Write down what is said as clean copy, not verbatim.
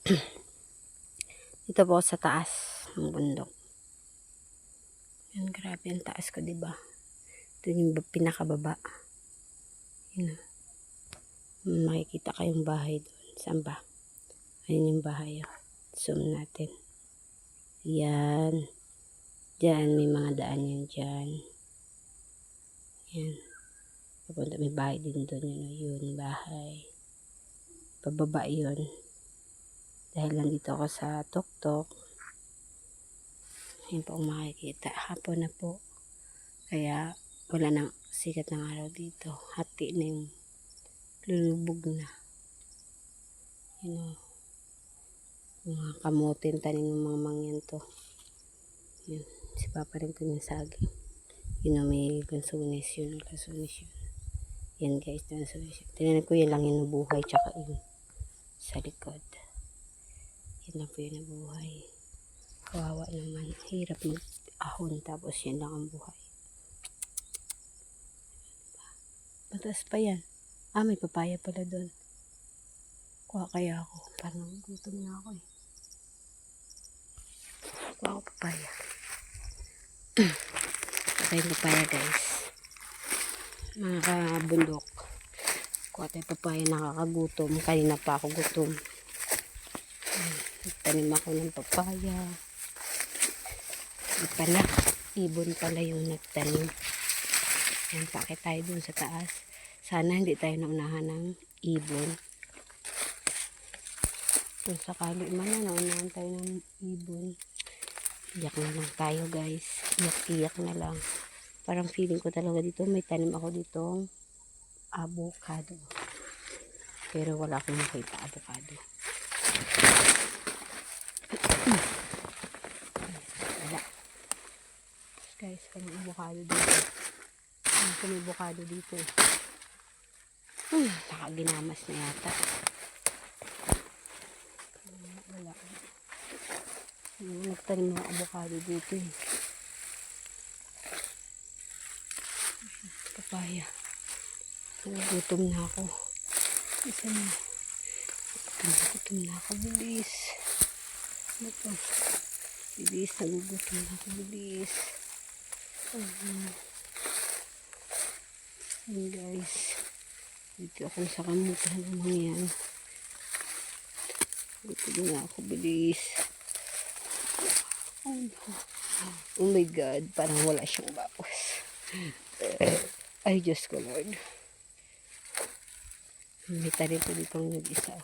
Dito po sa taas ng bundok. Yan, grabe ang taas ko, diba? Ito yung pinakababa. Yun. Makikita kayong bahay doon. Saan ba? Ayun yung bahay. Zoom natin. Yan. Diyan, may mga daan yan dyan. Yan. Papunta, may bahay din doon. Yun, bahay. Pababa yun. Dahil nandito ako sa tuktok. Yan po ang makikita. Hapon na po. Kaya wala nang sikat ng araw dito. Hati na yung lulubog na. Yun o. Mga kamutin, tanim ng mga mangyan to. Yun. Si Papa rin po yung saging. Yun o, may lansunis yun. Lansunis yun. Yan guys, lansunis yun. Tinanin ko yun lang yung nabuhay. Tsaka yun sa likod. Yan lang po yung nabuhay. Kawawa naman. Hirap mag-ahon. Tapos yan lang ang buhay. Mataas pa yan. May papaya pala doon. Kuha kaya ako. Parang gutom na ako eh. Kuha ako papaya. Kuha tayong papaya guys. Mga kabundok. Kuha tayong papaya, nakakagutom. Kanina pa ako gutom. Nagtanim ako ng papaya. Di pala. Ibon pala yung nagtanim. Yan, pakit tayo dun sa taas. Sana hindi tayo naunahan ng ibon. Kung sakali man na naunahan tayo ng ibon. Iyak na lang tayo guys. Iyak na lang. Parang feeling ko talaga dito. May tanim ako ditong avocado. Pero wala akong makita avocado. Wala. Guys, parang avocado dito. May avocado dito. Nakaginamas na yata. Wala. Nagtanim ng avocado dito eh. Papaya. Nagutom na ako. Isa na. Nagutom na ako. Bilis. Ano to? Bilis. Nagutom na ako. Bilis. Ayan guys. Dito ako sa kamutan ng mga yan. Gutom na ako. Bilis. Oh my God. Parang wala siyang bapos. Ay, Diyos ko Lord. May talim ko dito nag-isa.